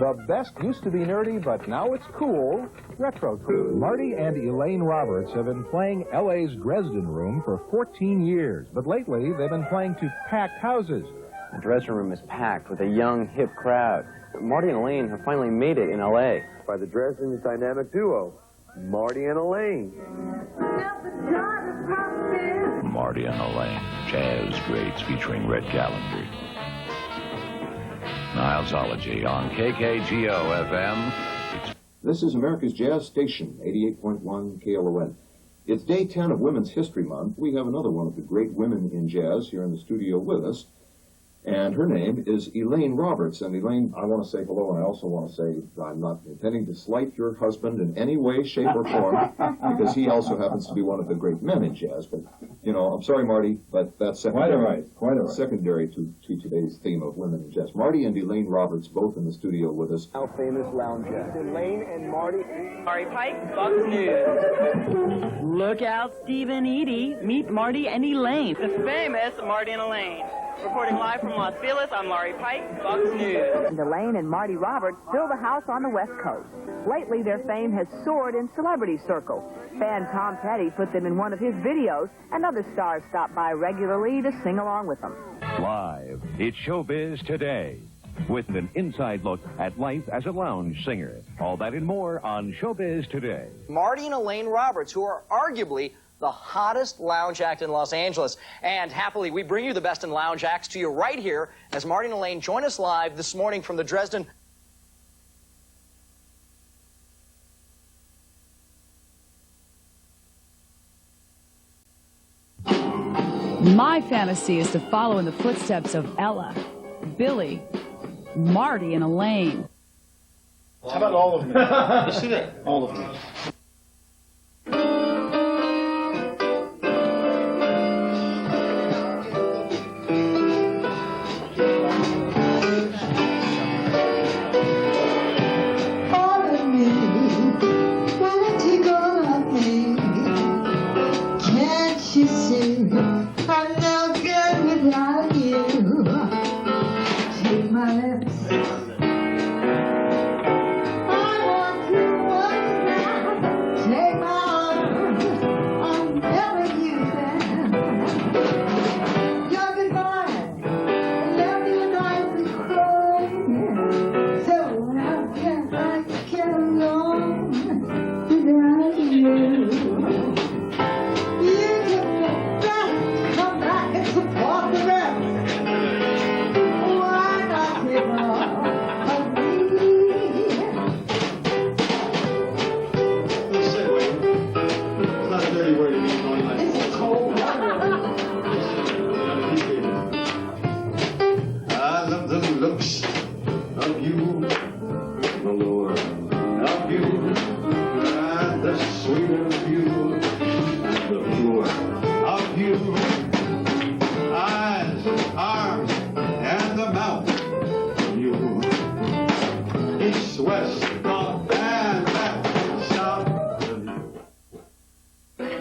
The best used to be nerdy, but now it's cool. Retro. Marty and Elayne Roberts have been playing L.A.'s Dresden room for 14 years, but lately they've been playing to packed houses. The Dresden room is packed with a young, hip crowd. Marty and Elayne have finally made it in L.A. By the Dresden's dynamic duo, Marty and Elayne. Marty and Elayne, jazz greats featuring Red Calendar. Nilesology on KKGO-FM. This is America's Jazz Station, 88.1 KLON. It's day 10 of Women's History Month. We have another one of the great women in jazz here in the studio with us. And her name is Elayne Roberts. And Elayne, I want to say hello, and I also want to say I'm not intending to slight your husband in any way, shape, or form, because he also happens to be one of the great men in jazz. But, you know, I'm sorry, Marty, but that's secondary, quite all right. Secondary to today's theme of women in jazz. Marty and Elayne Roberts, both in the studio with us. Our famous lounge act. Elayne and Marty. Marty Pike, Fox News. Look out, Steve and Edie. Meet Marty and Elayne. The famous Marty and Elayne. Reporting live from Los Feliz, I'm Laurie Pike, Fox News. And Elayne and Marty Roberts fill the house on the West Coast. Lately, their fame has soared in celebrity circles. Fan Tom Petty put them in one of his videos, and other stars stop by regularly to sing along with them. Live, it's Showbiz Today, with an inside look at life as a lounge singer. All that and more on Showbiz Today. Marty and Elayne Roberts, who are arguably the hottest lounge act in Los Angeles. And happily, we bring you the best in lounge acts to you right here as Marty and Elayne join us live this morning from the Dresden. My fantasy is to follow in the footsteps of Ella, Billy, Marty, and Elayne. How about all of them? Let's see that. All of them.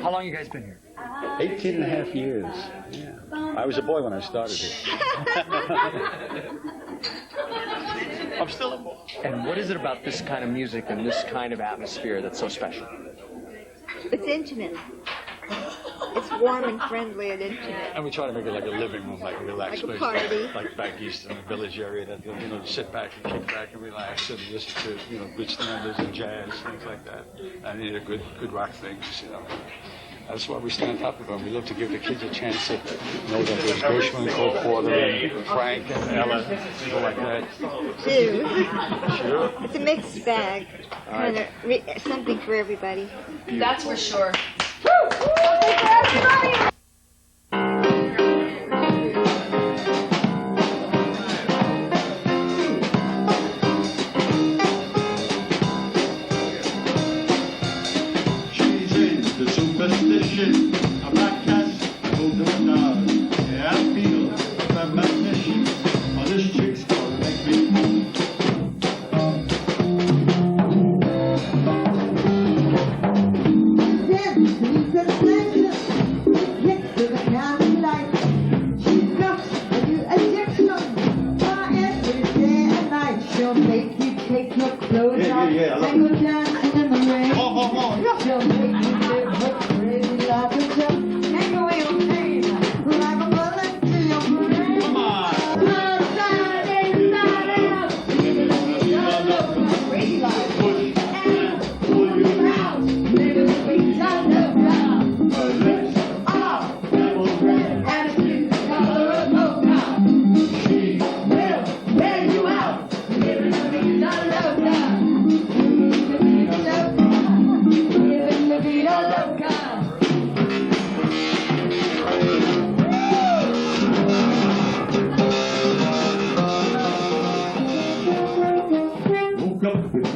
How long you guys been here? 18 and a half years. Yeah. I was a boy when I started here. I'm still a boy. And what is it about this kind of music and this kind of atmosphere that's so special? It's intimate. It's warm and friendly and intimate. And we try to make it like a living room, like a relaxed Like a place. party. Like back east in the village area, that sit back and kick back and relax and listen to good standards and jazz, things like that. And good rock things, That's why we stand on top of them. We love to give the kids a chance to know that there's Gershwin, Cole Porter, and Frank, and Ella, people like that. Too. Sure. It's a mixed bag. Kind of something for everybody. That's for sure. Then I love it. More, more, more. Come on.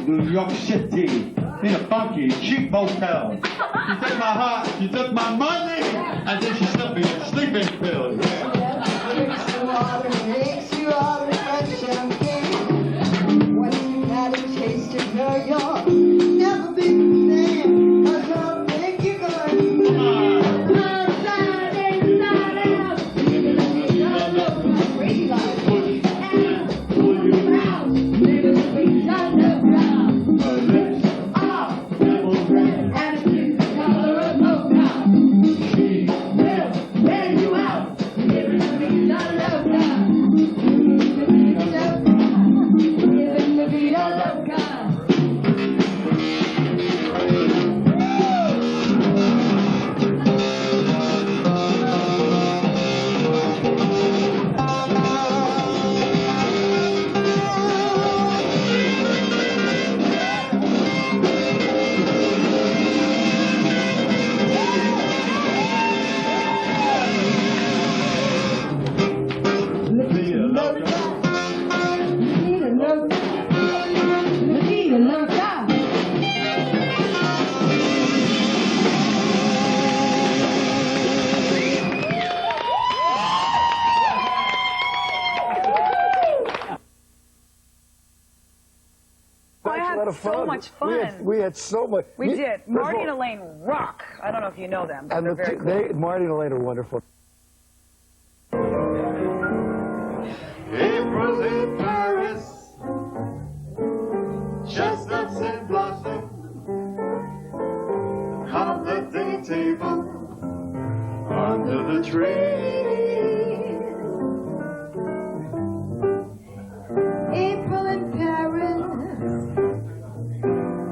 New York City in a funky, cheap motel. She took my heart, she took my money, and then she slipped me a sleeping pill. Makes you all refresh champagne. Once you had a taste of her, you'll never be the same. 'Cause I'll make you go. So much fun. We had so much. We did. Marty and Elayne rock. I don't know if you know them, but And they're very cool. Marty and Elayne are wonderful. April's in Paris, chestnuts in blossom, holiday table under the tree. April in Paris.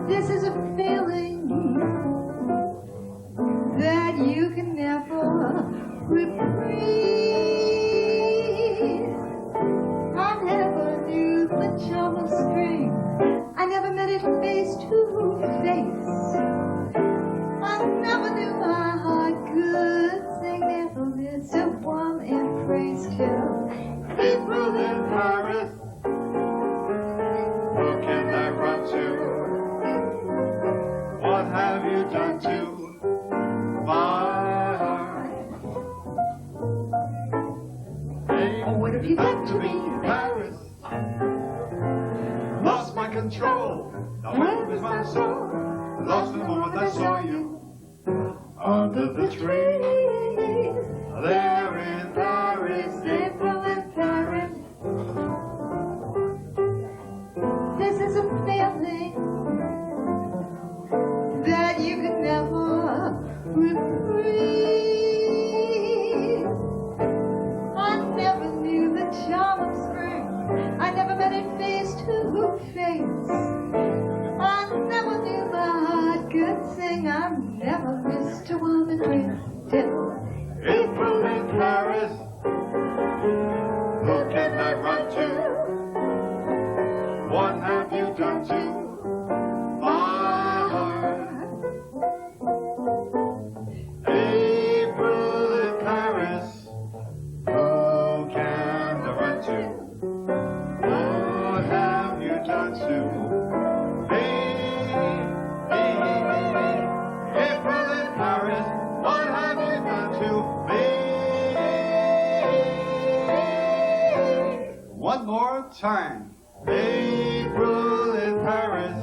This is a feeling that you can never reprieve. I never knew the charm of spring. I never met it face to face. I never knew my heart could sing. Never been so warm and praised till April in Paris. Who can I run to? What have you done to my heart? Oh, what have you done to me? Paris. Lost my control. The wind was my soul. Lost the moment I saw you under the tree. There in Paris. April in Paris. This is a feeling that you could never reprieve. I never knew the charm of spring. I never met it face to face. I never knew my heart could sing. I never missed a woman till April in Paris. Who can I run to? What have you done to my heart? April in Paris. Who can I run to? What have you done to me? April in Paris. What have you done to me? One more time. April in Paris.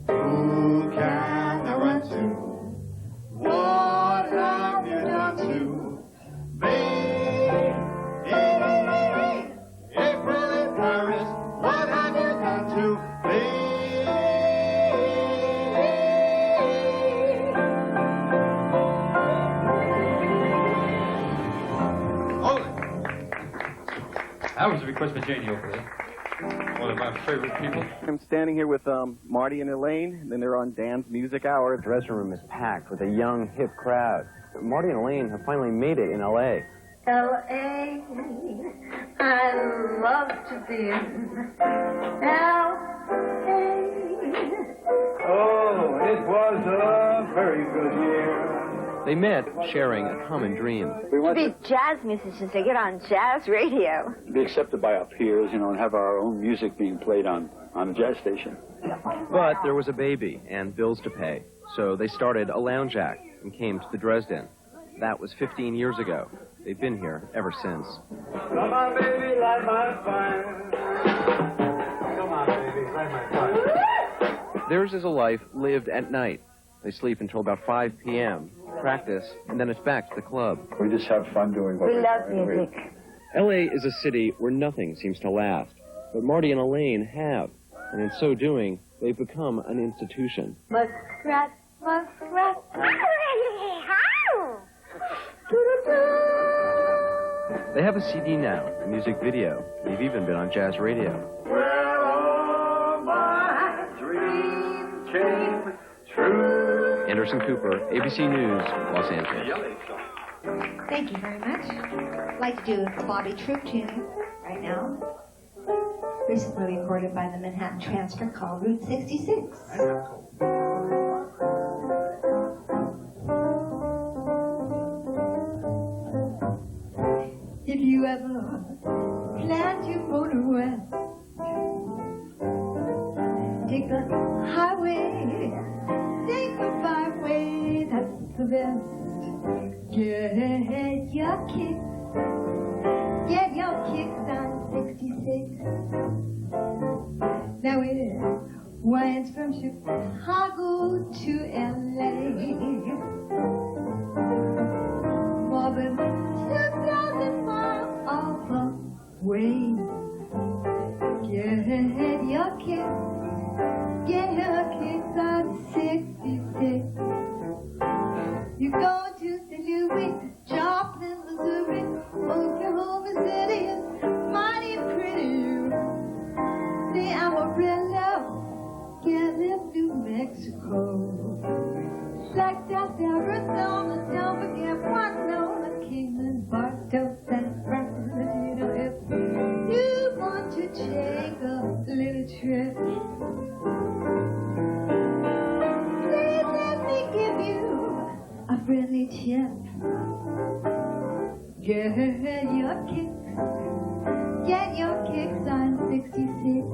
Who can I run to? What have you done to me? April in Paris. What have you done to me? That was because Virginia over there. One of my favorite people. I'm standing here with Marty and Elayne, and then they're on Dan's Music Hour. The Dresden room is packed with a young, hip crowd. Marty and Elayne have finally made it in L.A. L.A. I love to be in L.A. Oh, it was a very good year. They met sharing a common dream. To be jazz musicians, they get on jazz radio. Be accepted by our peers, you know, and have our own music being played on a jazz station. But there was a baby and bills to pay, so they started a lounge act and came to the Dresden. That was 15 years ago. They've been here ever since. Come on, baby, light my fire. Come on, baby, light my fire. Theirs is a life lived at night. They sleep until about 5 p.m., practice, and then it's back to the club. We just have fun doing what We love music. L.A. is a city where nothing seems to last, but Marty and Elayne have, and in so doing, they've become an institution. Muskrat, muskrat. They have a CD now, a music video. They've even been on jazz radio. Where all my dreams came true. Anderson Cooper, ABC News, Los Angeles. Thank you very much. I'd like to do a Bobby Troop tune right now. Recently recorded by the Manhattan Transfer called Route 66. If you ever plan to go to west, take the highway, take the byway, that's the best. Get your kicks on 66. Now it winds from Chicago to LA. More than 2,000 miles off the way. Get your kicks on 66. You go to St. Louis, Joplin, Missouri, Oklahoma City is mighty pretty. The Amarillo, get in New Mexico. Like South Arizona, don't forget Winona, Kingman, Bartow, San Bernardino. If you want to take a little trip, please let me give you a friendly tip. Get your kicks on 66.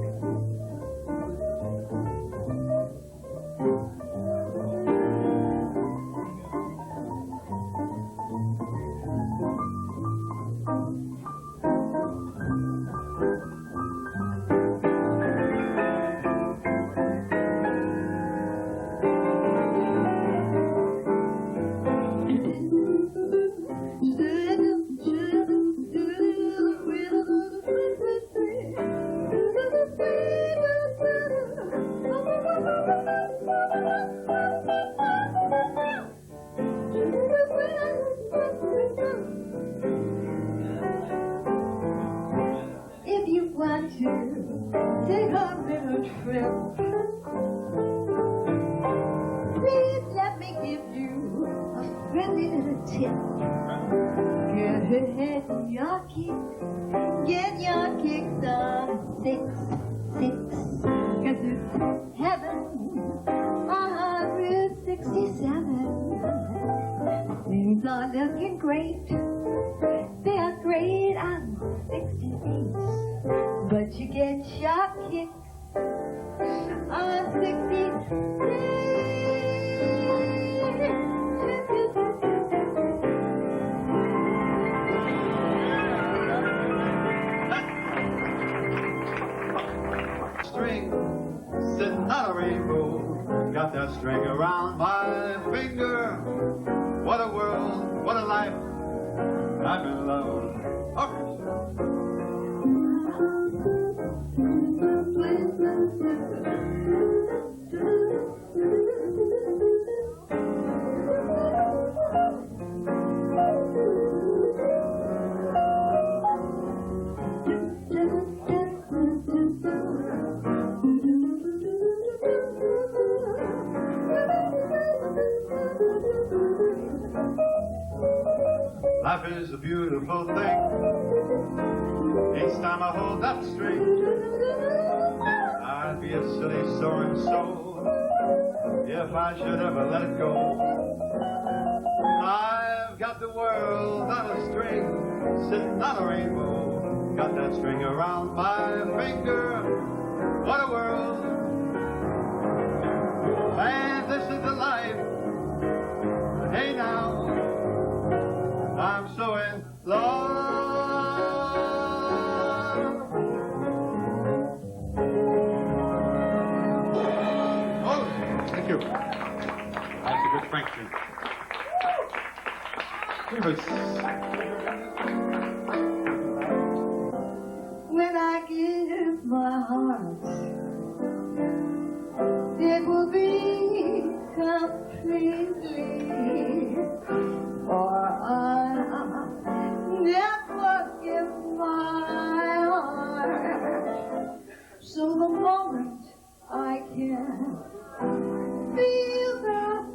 If you want to take a little trip, please let me give you a friendly little tip. Get your kicks on 66. 'Cause it's heaven on Route 67. Things are looking great. They are great on 68. But you get your kicks on 66. String sitting on a rainbow, got that string around my finger. What a world, what a life, I'm in love. Life is a beautiful thing. Each time I hold that string, I'd be a silly soaring soul if I should ever let it go. I've got the world on a string, sitting on a rainbow. Got that string around my finger. What a world! And this is the life. Hey now, I'm so in love. Oh, thank you. That's a good Frank tune. When I give my heart, it will be completely, for I never give my heart. So the moment I can feel that,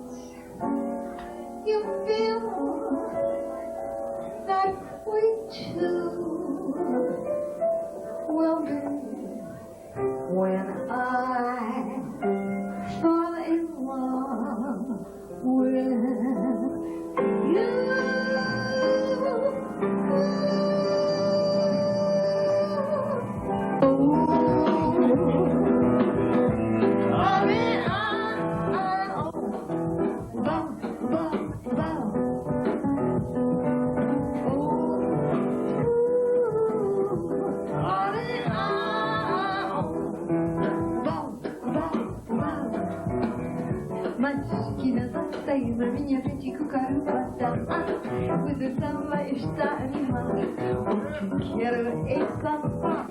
you feel that way too. Well, baby, when I fall in love with you, na minha frente com o carro passar. Você samba está animado, o que quero é samba.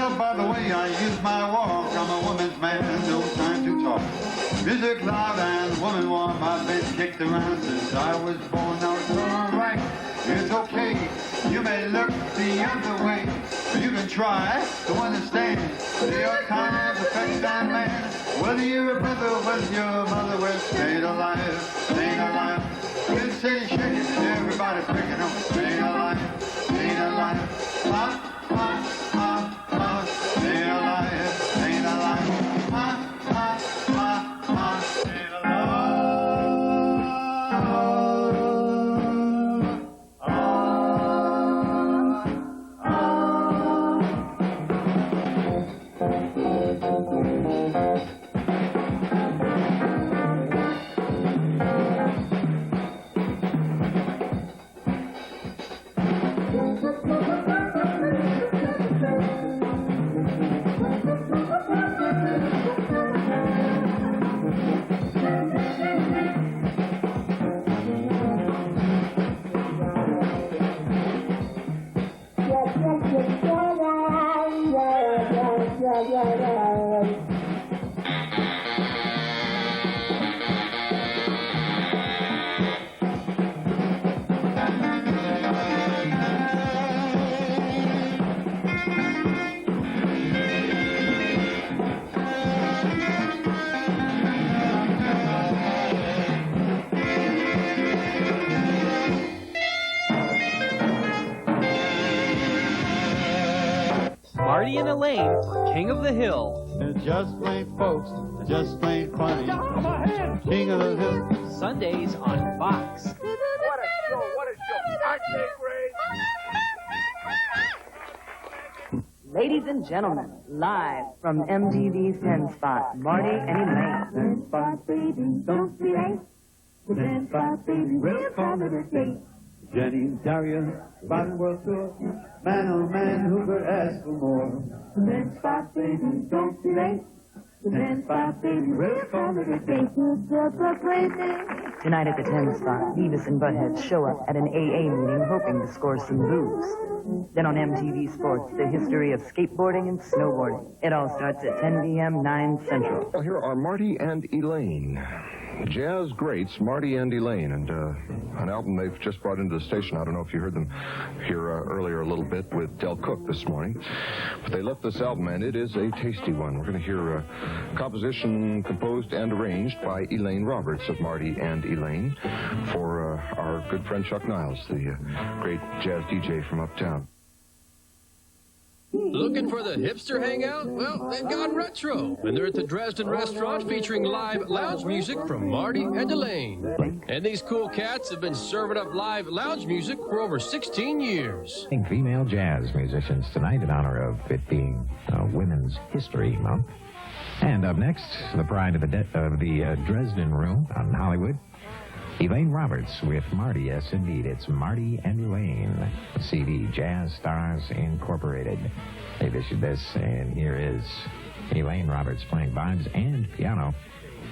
tell by the way I use my walk, I'm a woman's man, no time to talk. Music loud and woman warm, I've been kicked around since I was born. Now it's all right, it's okay. You may look the other way, but you can try to understand. Your kind of a first-time man, whether you're a brother, whether you're a mother, well, stay alive, stay alive. Good city shaking, everybody breaking up, stay alive, stay alive. Ha, ha, ha, ha, stay alive, stay alive. Ha, ha, ha, ha, stay Marty and Elayne for King of the Hill. They're just plain folks, they're just plain funny. King of the Hill. Sundays on Fox. What a show, what a show. Aren't they great? Ladies and gentlemen, live from MTV's 10 Spot, Marty and Elayne. 10 Spot, baby, don't be late. 10 Spot, baby, we'll call it a date. Jenny, Daria, Bottom World Tour. Man, oh man, who could ask for more? 10 Spot, baby, don't be late. 10 Spot, baby, we'll call it a date. Tonight at the 10 Spot, Beavis and Butthead show up at an AA meeting hoping to score some booze. Then on MTV Sports, the history of skateboarding and snowboarding. It all starts at 10 p.m., 9 Central. Well, here are Marty and Elayne. Jazz greats, Marty and Elayne, and an album they've just brought into the station. I don't know if you heard them here earlier a little bit with Del Cook this morning, but they left this album, and it is a tasty one. We're going to hear a composition composed and arranged by Elayne Roberts of Marty and Elayne for our good friend Chuck Niles, the great jazz DJ from uptown. Looking for the hipster hangout? Well, they've got retro, and they're at the Dresden restaurant featuring live lounge music from Marty and Elayne. And these cool cats have been serving up live lounge music for over 16 years. Female jazz musicians tonight in honor of it being Women's History Month. And up next, the pride of the Dresden Room on Hollywood, Elayne Roberts with Marty. Yes, indeed, it's Marty and Elayne. CD, Jazz Stars Incorporated. They've issued this, and here is Elayne Roberts playing vibes and piano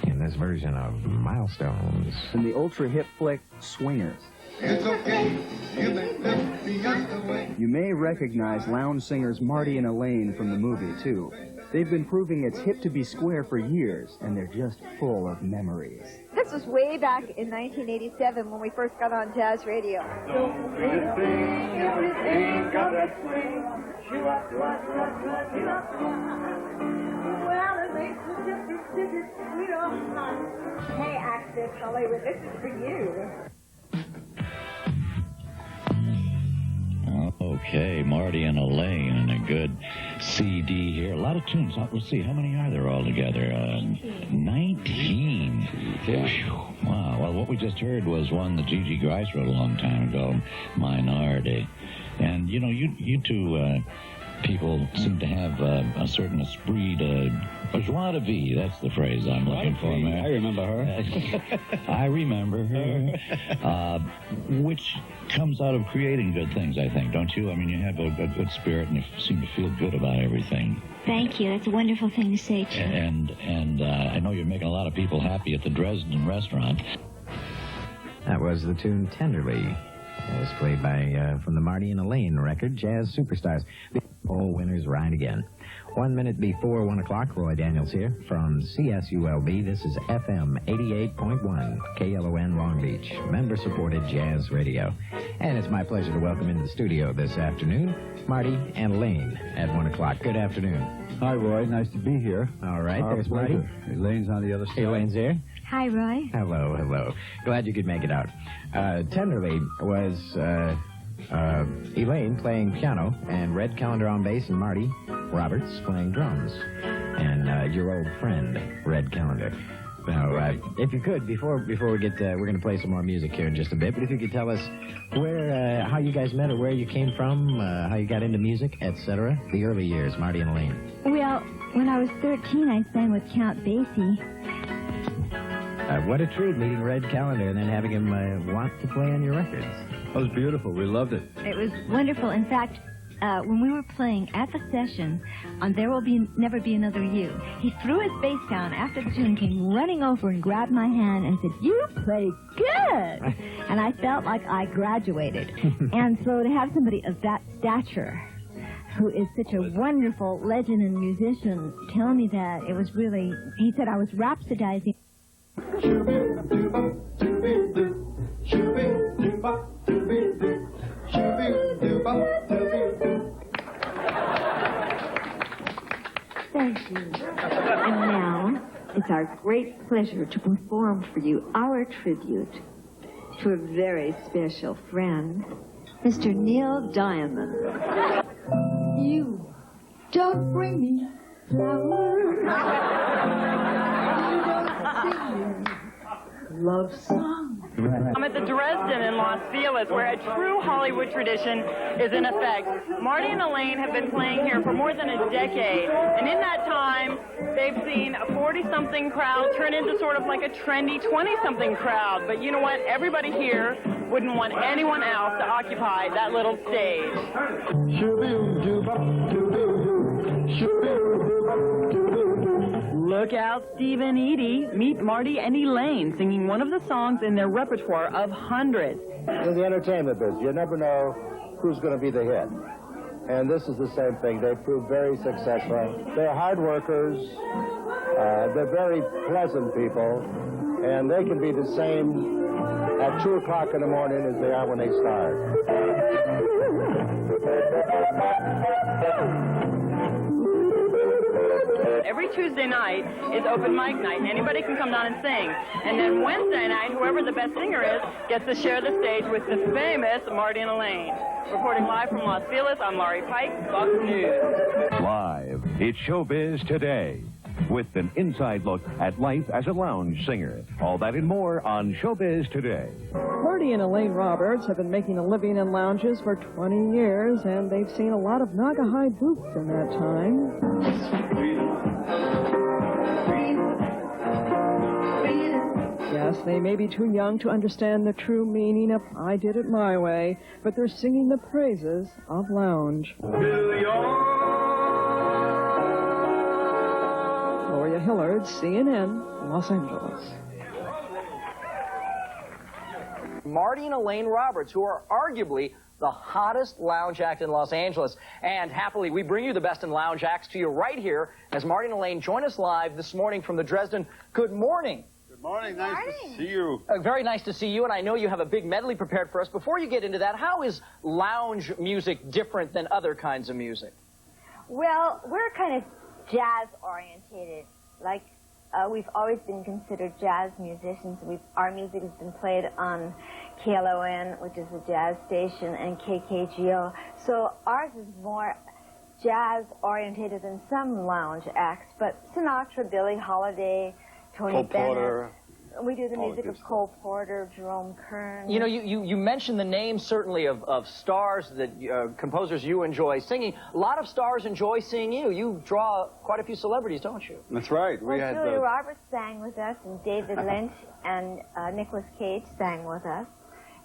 in this version of Milestones. And the ultra-hip flick Swingers. It's okay, you may lift the other way. You may recognize lounge singers Marty and Elayne from the movie, too. They've been proving it's hip to be square for years, and they're just full of memories. This was way back in 1987 when we first got on jazz radio. Don't be a thing if it ain't got that swing. Well, it makes a difference if it's sweet or hot. Hey, Access Hollywood, this is for you. Okay, Marty and Elayne and a good CD here. A lot of tunes. Let's see, how many are there altogether? 19. Wow. Well, what we just heard was one that Gigi Grice wrote a long time ago, Minority. And, you know, you two people seem to have a certain esprit de joie de vie. That's the phrase I'm looking for, man. I remember her. I remember her. Which comes out of creating good things, I think, don't you? I mean, you have a good spirit and you seem to feel good about everything. Thank you. That's a wonderful thing to say, Chuck. And I know you're making a lot of people happy at the Dresden restaurant. That was the tune Tenderly. It was played by, from the Marty and Elayne record, Jazz Superstars. Poll winners ride again. 1 minute before 1 o'clock, Roy Daniels here from CSULB. This is FM 88.1, KLON Long Beach, member-supported jazz radio. And it's my pleasure to welcome into the studio this afternoon, Marty and Elayne at 1 o'clock. Good afternoon. Hi, Roy. Nice to be here. All right, Our there's pleasure. Marty. Elaine's on the other side. Elayne's there. Hi, Roy. Hello, hello. Glad you could make it out. Tenderly was Elayne playing piano, and Red Callender on bass, and Marty Roberts playing drums. And your old friend, Red Callender. Now, if you could, before we get, we're going to play some more music here in just a bit, but if you could tell us where, how you guys met, or where you came from, how you got into music, etc., the early years, Marty and Elayne. Well, when I was 13, I sang with Count Basie. What a treat meeting Red Callender and then having him want to play on your records. That was beautiful. We loved it. It was wonderful. In fact, when we were playing at the session on There Will Never Be Another You, he threw his bass down after the tune, came running over and grabbed my hand and said, "You play good!" And I felt like I graduated. And so to have somebody of that stature, who is such a wonderful legend and musician, tell me that, it was really, he said I was rhapsodizing. Thank you. And now, it's our great pleasure to perform for you our tribute to a very special friend, Mr. Neil Diamond. You don't bring me flowers. You don't sing me love songs. I'm at the Dresden in Los Feliz, where a true Hollywood tradition is in effect. Marty and Elayne have been playing here for more than a decade, and in that time, they've seen a 40-something crowd turn into sort of like a trendy 20-something crowd. But you know what? Everybody here wouldn't want anyone else to occupy that little stage. Look out, Steve and Edie. Meet Marty and Elayne singing one of the songs in their repertoire of hundreds. In the entertainment business, you never know who's going to be the hit. And this is the same thing. They proved very successful. They're hard workers. They're very pleasant people. And they can be the same at 2 o'clock in the morning as they are when they start. Every Tuesday night is open mic night. Anybody can come down and sing. And then Wednesday night, whoever the best singer is gets to share the stage with the famous Marty and Elayne. Reporting live from Los Feliz, I'm Laurie Pike, Fox News. Live, it's Showbiz Today, with an inside look at life as a lounge singer. All that and more on Showbiz Today. Marty and Elayne Roberts have been making a living in lounges for 20 years, and they've seen a lot of Naga-high boots in that time. Yes, they may be too young to understand the true meaning of I Did It My Way, but they're singing the praises of lounge. Gloria Hillard, CNN, Los Angeles. Marty and Elayne Roberts, who are arguably the hottest lounge act in Los Angeles. And happily, we bring you the best in lounge acts to you right here as Marty and Elayne join us live this morning from the Dresden. Good morning. Good morning. Nice to see you. Very nice to see you, and I know you have a big medley prepared for us. Before you get into that, how is lounge music different than other kinds of music? Well, we're kind of jazz-orientated. Like, we've always been considered jazz musicians. Our music has been played on KLON, which is a jazz station, and KKGO. So ours is more jazz-orientated than some lounge acts. But Sinatra, Billie Holiday, Tony Bennett. We do the music of Cole Porter, Jerome Kern. You know, you mentioned the names, certainly, of stars that composers you enjoy singing. A lot of stars enjoy seeing you. You draw quite a few celebrities, don't you? That's right. Well, Julia Roberts sang with us, and David Lynch and Nicolas Cage sang with us.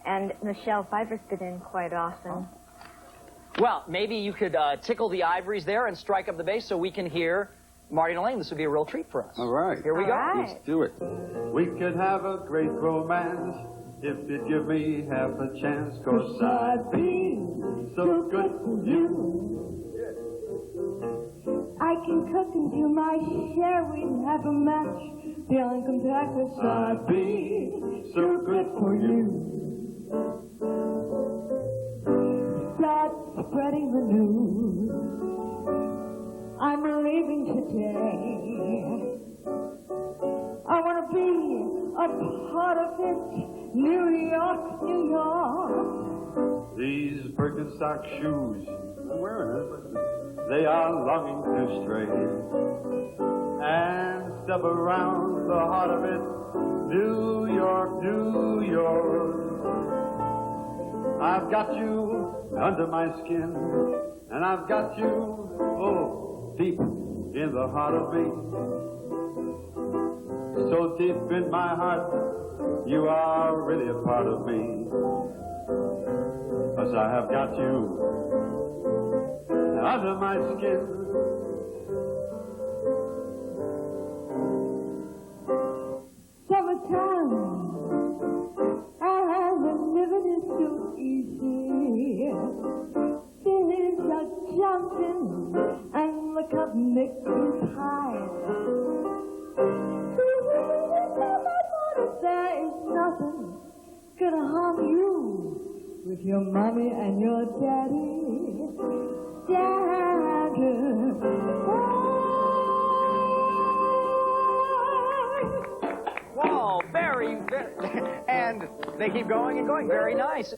And Michelle Pfeiffer's been in quite often. Well, maybe you could tickle the ivories there and strike up the bass so we can hear Marty and Elayne. This would be a real treat for us. All right. Here we go. Right. Let's do it. We could have a great romance if you'd give me half a chance, 'cause I'd be so good for you. I can cook and do my share. We have a match. Feeling compact, I'd be so good for you. Start spreading the news. I'm leaving today. I want to be a part of it. New York, New York. These Birkenstock shoes, I'm wearing it, they are longing to stray and step around the heart of it. New York, New York. I've got you under my skin, and I've got you, oh, deep in the heart of me. So deep in my heart, you are really a part of me. 'Cause I have got you under my skin. Summertime, and living is so easy. Cities are jumping, and the cotton is high. There is nothing gonna harm you with your mommy and your daddy. Whoa, very, and they keep going and going. Very nice.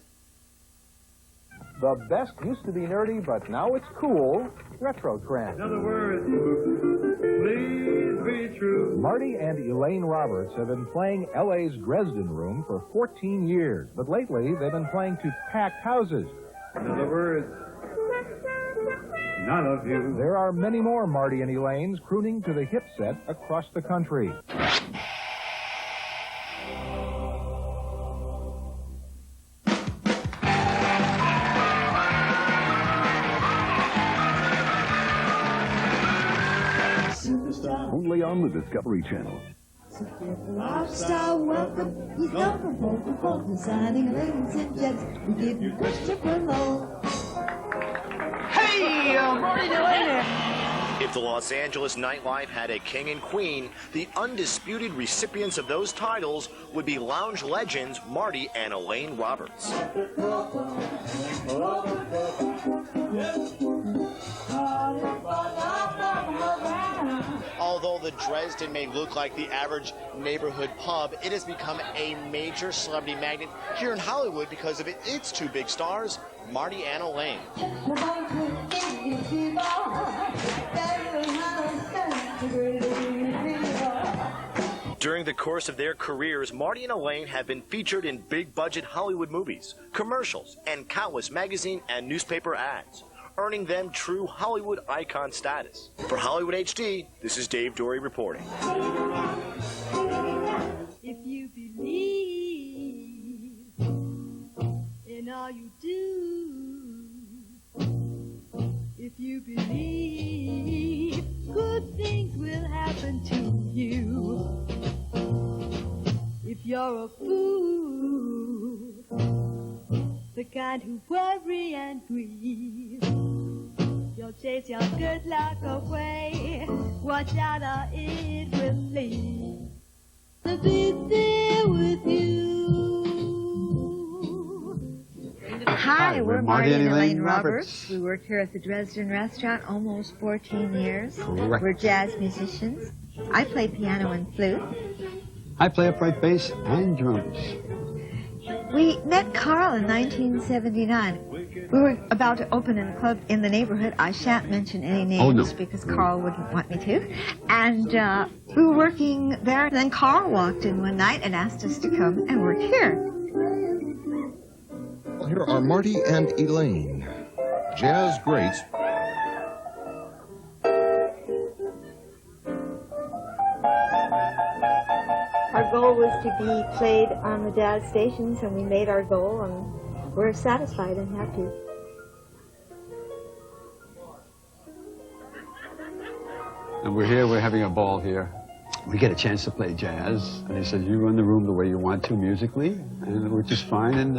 The best used to be nerdy, but now it's cool. Retro trend. In other words, please be true. Marty and Elayne Roberts have been playing LA's Dresden Room for 14 years, but lately they've been playing to packed houses. In other words, none of you. There are many more Marty and Elaynes crooning to the hit set across the country. Only on the Discovery Channel. Lifestyle welcome. He's gone from pole to pole, designing lanes and jets. We give you Christopher Lowe. Hey, Marty and Elayne. If the Los Angeles nightlife had a king and queen, the undisputed recipients of those titles would be lounge legends Marty and Elayne Roberts. Although the Dresden may look like the average neighborhood pub, it has become a major celebrity magnet here in Hollywood because of its two big stars, Marty and Elayne. During the course of their careers, Marty and Elayne have been featured in big-budget Hollywood movies, commercials, and countless magazine and newspaper ads, earning them true Hollywood icon status. For Hollywood HD, this is Dave Dorey reporting. If you believe in all you do, if you believe good things will happen to you, if you're a fool, the kind who worry and grieve, you'll chase your good luck away. Watch out or it will leave. To be there with you. Hi, we're Marty and Elayne Roberts. We work here at the Dresden restaurant almost 14 years. Correct. We're jazz musicians. I play piano and flute. I play upright bass and drums. We met Carl in 1979. We were about to open a club in the neighborhood. I shan't mention any names because Carl wouldn't want me to. And we were working there. Then Carl walked in one night and asked us to come and work here. Well, here are Marty and Elayne, jazz greats. Our goal was to be played on the jazz stations, and we made our goal, and we're satisfied and happy. And we're here, we're having a ball here. We get a chance to play jazz. And he said, you run the room the way you want to musically, and which is fine. And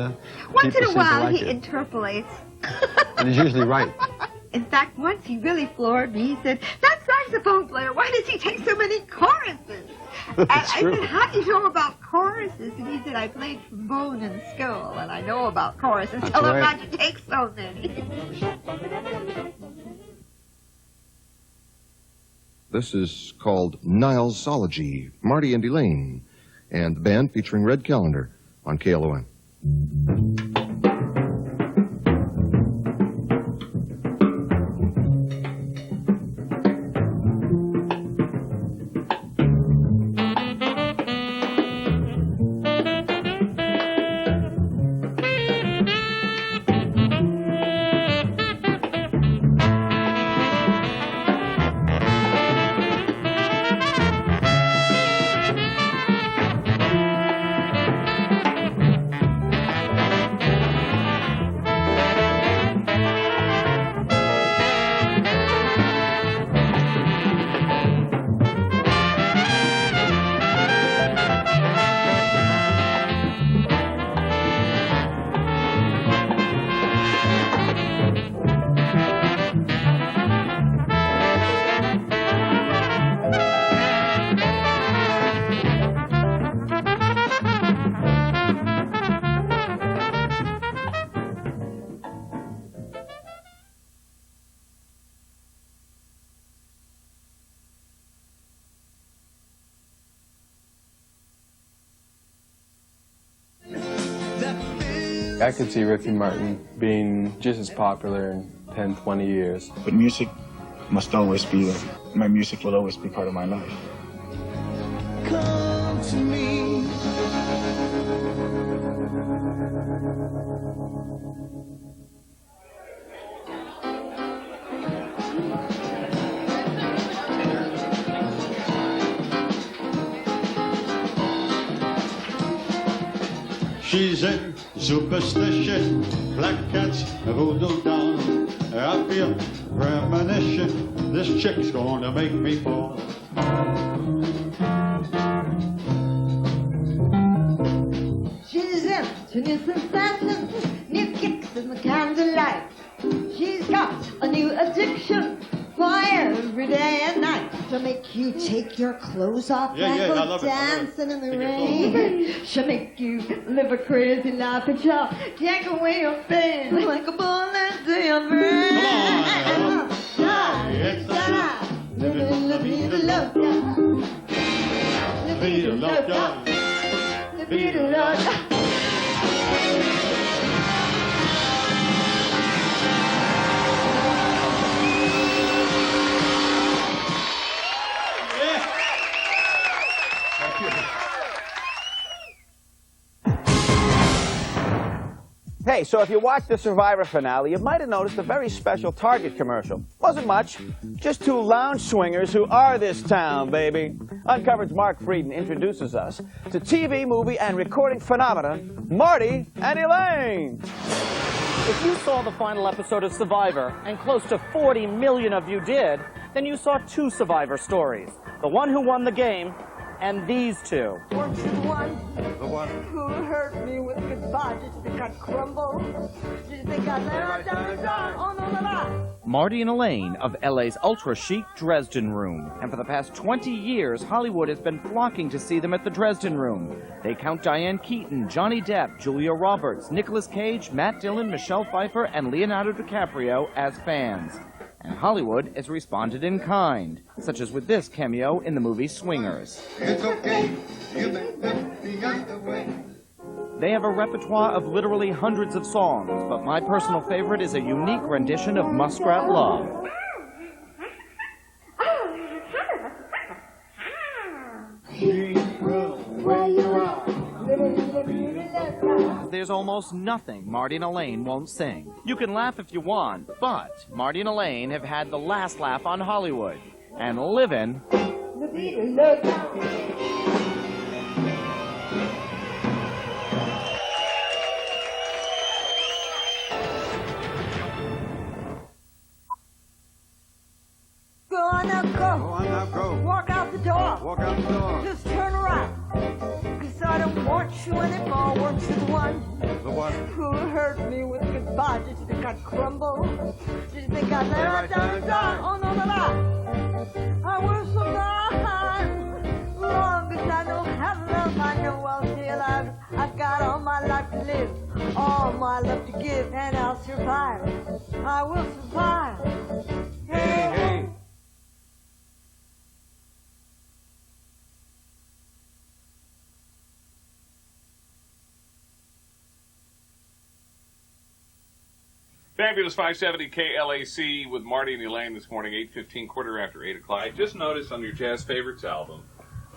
Once in a while, like he interpolates. And he's usually right. In fact, once he really floored me. He said, that saxophone player, why does he take so many choruses? And I said, how do you know about choruses? And he said, I played trombone in school, and I know about choruses. Tell him not to take so many. This is called Nilesology, Marty and Elayne, and the band featuring Red Callender on KLON. I could see Ricky Martin being just as popular in 10, 20 years. But music must always be there. My music will always be part of my life. Come to me. She's in superstition, black cats, voodoo down. I feel premonition, this chick's gonna make me fall. She's into new sensations, new kicks in the candlelight. She's got a new addiction for every day and night. She'll make you take your clothes off and go dancing in the rain. She'll make you live a crazy life and she'll take away your pain like a bullet to your brain. Come on, it's living la vida loca. La vida loca. La vida loca. Hey, so if you watched the Survivor finale, you might have noticed a very special Target commercial. Wasn't much, just two lounge swingers who are this town, baby. Uncovered's Mark Frieden introduces us to TV, movie, and recording phenomenon, Marty and Elayne. If you saw the final episode of Survivor, and close to 40 million of you did, then you saw two Survivor stories. The one who won the game, and these two. Weren't you the one who hurt me with goodbye? Did you think I'd crumble? Did you think I'd let down? Oh, no. Marty and Elayne of LA's ultra-chic Dresden Room. And for the past 20 years, Hollywood has been flocking to see them at the Dresden Room. They count Diane Keaton, Johnny Depp, Julia Roberts, Nicolas Cage, Matt Dillon, Michelle Pfeiffer, and Leonardo DiCaprio as fans. And Hollywood has responded in kind, such as with this cameo in the movie Swingers. It's okay, you may lift the other way. They have a repertoire of literally hundreds of songs, but my personal favorite is a unique rendition of Muskrat Love. Where you are, There's almost nothing Marty and Elayne won't sing. You can laugh if you want, but Marty and Elayne have had the last laugh on Hollywood. And livin'... Go on now, go. Go on now, go. Walk out the door. Walk out the door. Just turn around. 'Cause I don't Weren't you anymore? Weren't you the one? Who hurt me with goodbye? Did you think I'd crumble? Did you think I'd let her down? Oh, no, no, no. I will survive. Long as I know how to love, I know I'll stay alive. I've got all my life to live, all my love to give, and I'll survive. I will survive. Hey, hey. Fabulous 570 KLAC with Marty and Elayne this morning, 8:15, quarter after 8 o'clock. I just noticed on your Jazz Favorites album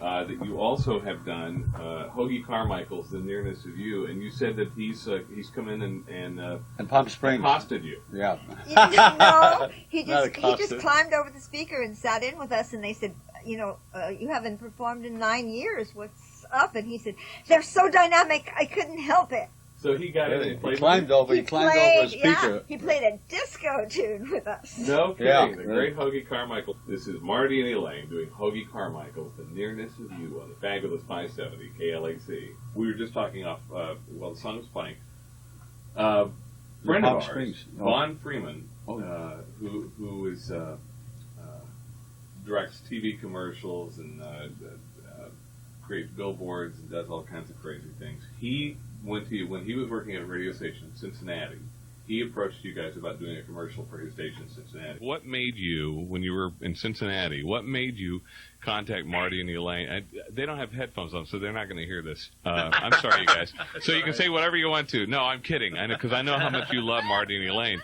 that you also have done Hoagie Carmichael's The Nearness of You, and you said that he's come in and Palm Springs accosted you. Yeah. No, he just climbed over the speaker and sat in with us, and they said, you know, you haven't performed in 9 years. What's up? And he said, they're so dynamic, I couldn't help it. So he got in and played. He climbed over a speaker. Yeah, he played a disco tune with us. No kidding. Yeah. The great Hoagie Carmichael. This is Marty and Elayne doing Hoagie Carmichael's The Nearness of You on the fabulous 570 KLAC. We were just talking off, while the song was playing. Friend of ours, Vaughn Freeman, who is directs TV commercials and creates billboards and does all kinds of crazy things. He went to you when he was working at a radio station in Cincinnati. He approached you guys about doing a commercial for his station in Cincinnati. What made you, when you were in Cincinnati, what made you contact Marty and Elayne? They don't have headphones on, so they're not going to hear this. I'm sorry, you guys. So you can say whatever you want to. No, I'm kidding. I know, because I know how much you love Marty and Elayne.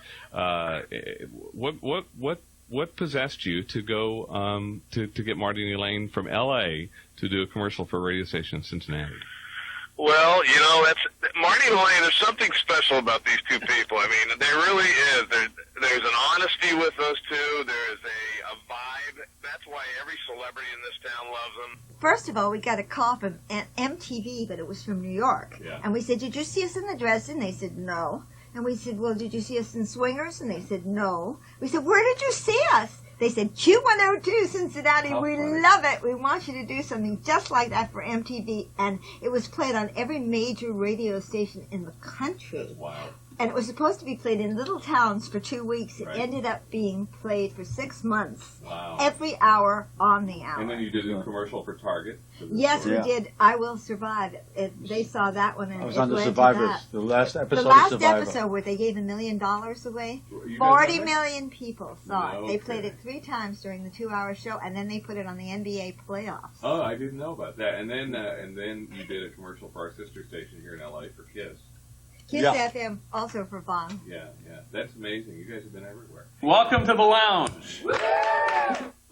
What possessed you to go to get Marty and Elayne from L.A. to do a commercial for a radio station in Cincinnati? Well, you know, that's Marty and Elayne. There's something special about these two people. I mean, there really is. There's an honesty with those two. There is a vibe. That's why every celebrity in this town loves them. First of all, we got a call from MTV, but it was from New York. Yeah. And we said, did you see us in the Dresden? They said, no. And we said, well, did you see us in Swingers? And they said, no. We said, where did you see us? They said, Q102 Cincinnati, we love it. We want you to do something just like that for MTV. And it was played on every major radio station in the country. That's wild. And it was supposed to be played in little towns for 2 weeks. It Right. ended up being played for 6 months. Wow. Every hour on the hour. And then you did a commercial for Target. Yes, we did. I Will Survive. They saw that one, and I was it on the led to Survivors, that. the last episode The last of Survivor. episode where they gave $1 million away. You guys 40 know that? million people saw No it. They played kidding. it 3 times during the 2-hour show, and then they put it on the NBA playoffs. Oh, I didn't know about that. And then you did a commercial for our sister station here in L.A. for Kiss. Kiss FM, also for Vaughn. Yeah. That's amazing. You guys have been everywhere. Welcome to the lounge.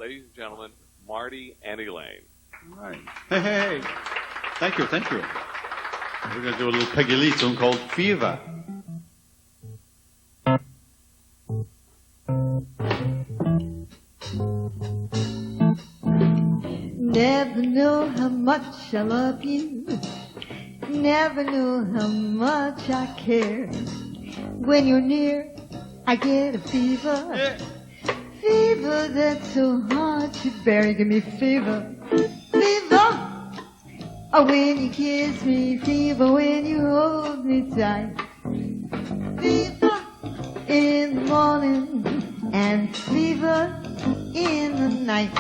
Ladies and gentlemen, Marty and Elayne. Right. Hey. Thank you. We're going to do a little Peggy Lee song called Fever. Never know how much I love you. Never know how much I care. When you're near, I get a fever. Fever that's so hard to bear. Give me fever. Fever. Oh, when you kiss me. Fever when you hold me tight. Fever in the morning and fever in the night.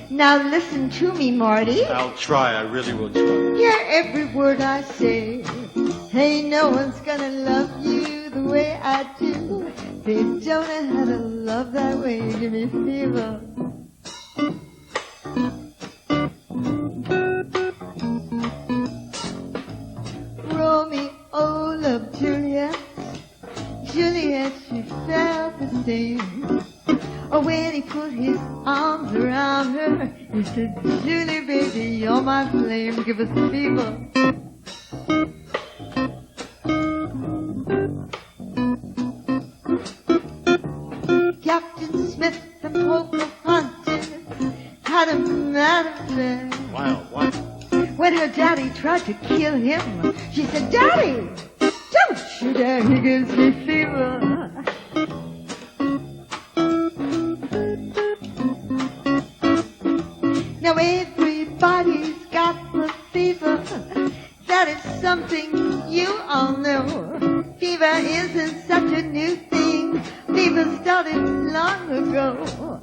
Now listen to me, Marty. I'll try. I really will try. Hear every word I say. Hey, no one's gonna love you the way I do. They don't know how to love that way. Give me fever. Romeo loved Juliet. Juliet, she felt the same. Oh, when he put his arms around her, he said, Julie, baby, you're my flame, give us fever. Captain Smith and Pocahontas had a mad affair. Wow, what? When her daddy tried to kill him, she said, Daddy, don't you dare, he gives me fever. Everybody's got the fever. That is something you all know. Fever isn't such a new thing. Fever started long ago.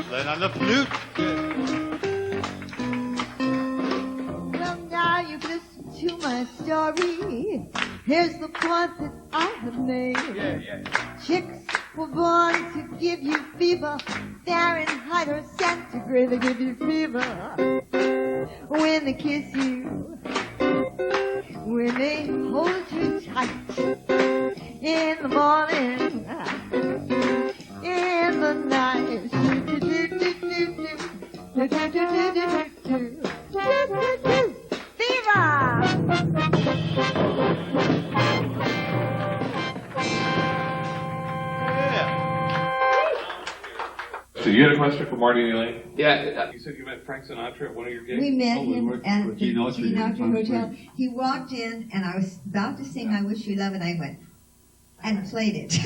Playing on the flute. Well, now you've listened to my story. Here's the point that I have made. Chicks were born to give you fever. Fahrenheit or centigrade, they give you fever. When they kiss you, when they hold you tight. In the morning, in the night. So you had a question for Marty and Elayne? Yeah. You said you met Frank Sinatra at one of your gigs? We met him worked at for the Gene Autry Gene in Autry Palm Hotel. Springs. He walked in, and I was about to sing I Wish You Love, and I went and played it.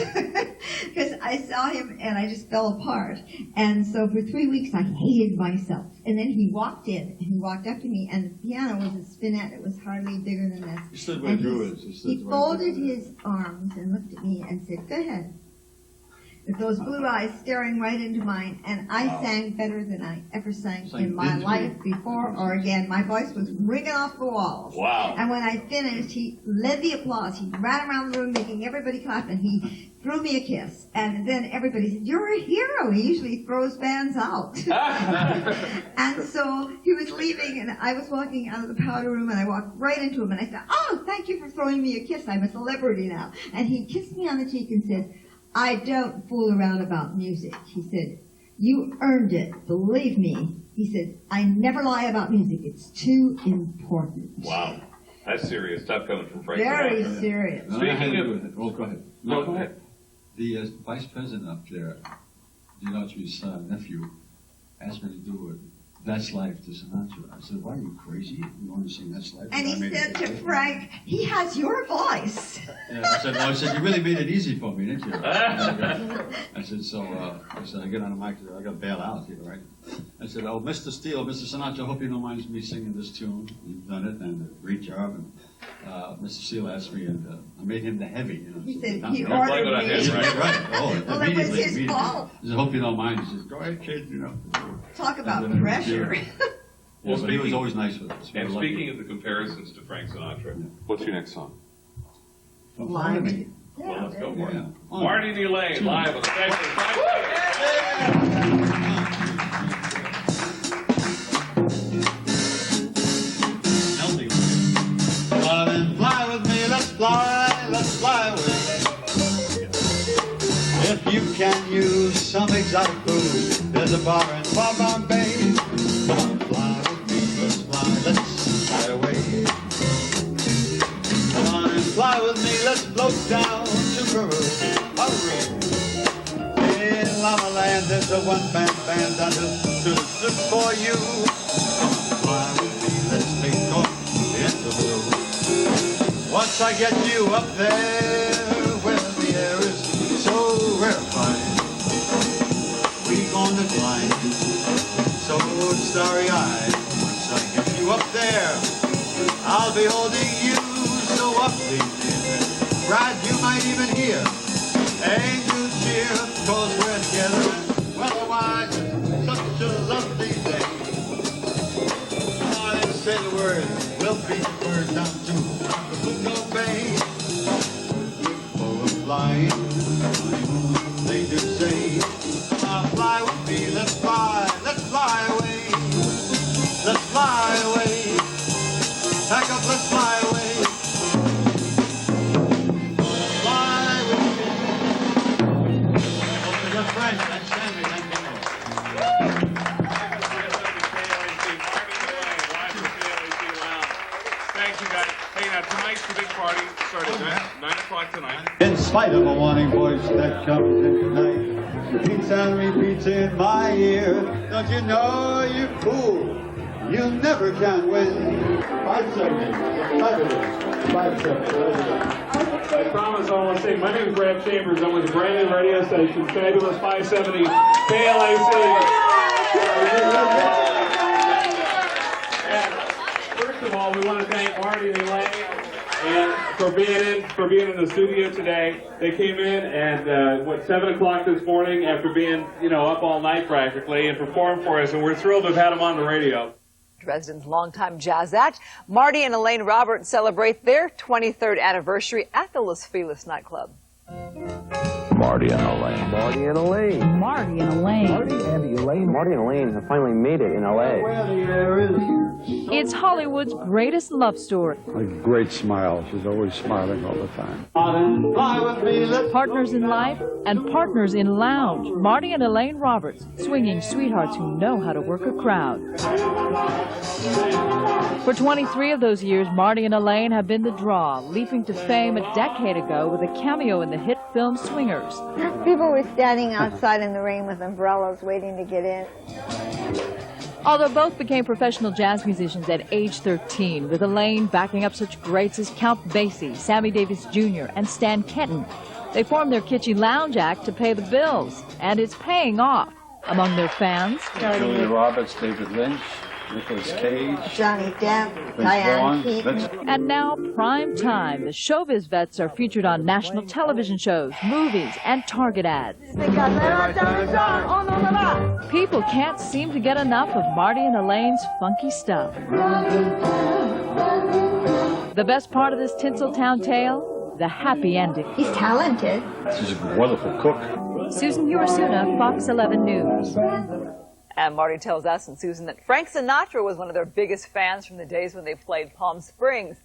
Because I saw him, and I just fell apart. And so for 3 weeks, I hated myself. And then he walked in, and he walked up to me, and the piano was a spinet. It was hardly bigger than this. He stood where And Drew is. he folded his arms and looked at me and said, "Go ahead." With those blue eyes staring right into mine, and I sang better than I ever sang in my life before or again. My voice was ringing off the walls. Wow. And when I finished, he led the applause. He ran around the room making everybody clap, and he threw me a kiss. And then everybody said, "You're a hero." He usually throws bands out. And so he was leaving, and I was walking out of the powder room, and I walked right into him, and I said, "Oh, thank you for throwing me a kiss. I'm a celebrity now." And he kissed me on the cheek and said, "I don't fool around about music." He said, "You earned it, believe me." He said, "I never lie about music. It's too important." Wow. That's serious stuff coming from Frank Very Sinatra. serious. No, I had to do with it. Well, go ahead. No, go ahead. The vice president up there, Gene Autry's nephew, asked me to do it. That's Life to Sinatra. I said, "Why are you crazy? You want to sing That's Life?" And he said to Frank, "He has your voice." Yeah, I said, "Well," I said, "you really made it easy for me, didn't you?" I said, "So," I said, "I get on the mic, I got to bail out here, right?" I said, "Oh, Mr. Steele, Mr. Sinatra, I hope you don't mind me singing this tune. You've done it, and a great job." And Mr. Steele asked me, and I made him the heavy. You know, He so said not he the- ordered Right, me. right. Oh, Well, it was his immediately. fault. He said, "Hope you don't mind." He says, "Go ahead, kid, you know." Talk about And then pressure. Well, but he was always nice with us. We And were lucky. speaking of the comparisons to Frank Sinatra, what's your next song? Fly Me. Well, let's go for it. Yeah. Marty and Elayne, live on the special Well, then fly with me, let's fly away. If you can use some exotic food, there's a bar in Far Bombay. Come on, fly with me, let's fly away. Come on and fly with me, let's float down to Peru. Hurry. In Llama Land, there's a one-man band down just for you. Come on, fly with me, let's take off into blue. Once I get you up there, where the air is so rarefied, we gonna climb so starry-eyed. Once I get you up there, I'll be holding you so upbeat. Brad, you might even hear angels cheer, 'cause we're together and well, why, such a lovely day. Come on and say the word, we'll beat the bird down to Bucco Bay. Oh, flying, they do say, fly with me, let's fly away. Pack up, let's fly away. Fly with me. Well, good friend, thanks, Sammy. Thank you. Thank you, guys. Hey, now tonight's the big party. Starting at 9 o'clock tonight. In spite of a warning voice that comes in tonight, repeats and repeats in my ear. Don't you know, you fool, you never can win. 570. I promise I want to say, my name is Brad Chambers. I'm with a brand new radio station, Fabulous 570 KLAC. And first of all, we want to thank Marty and Elayne for being in the studio today. They came in at 7 o'clock this morning after being up all night practically and performed for us, and we're thrilled to have had them on the radio. Dresden's longtime jazz act, Marty and Elayne Roberts, celebrate their 23rd anniversary at the Los Feliz nightclub. Marty and Elayne. Marty and Elayne. Marty and Elayne. Marty and Elayne. Marty and Elayne have finally made it in L.A. It's Hollywood's greatest love story. A great smile. She's always smiling all the time. Partners in life and partners in lounge. Marty and Elayne Roberts, swinging sweethearts who know how to work a crowd. For 23 of those years, Marty and Elayne have been the draw, leaping to fame a decade ago with a cameo in the hit film Swingers. People were standing outside in the rain with umbrellas waiting to get in. Although both became professional jazz musicians at age 13, with Elayne backing up such greats as Count Basie, Sammy Davis Jr., and Stan Kenton, they formed their kitschy lounge act to pay the bills, and it's paying off among their fans. Julia Roberts, David Lynch, Nicolas Cage, Johnny Depp, Diane Keaton. And now, prime time, the showbiz vets are featured on national television shows, movies, and Target ads. People can't seem to get enough of Marty and Elayne's funky stuff. The best part of this Tinseltown tale? The happy ending. He's talented. She's a wonderful cook. Susan Urasuna, Fox 11 News. And Marty tells us and Susan that Frank Sinatra was one of their biggest fans from the days when they played Palm Springs.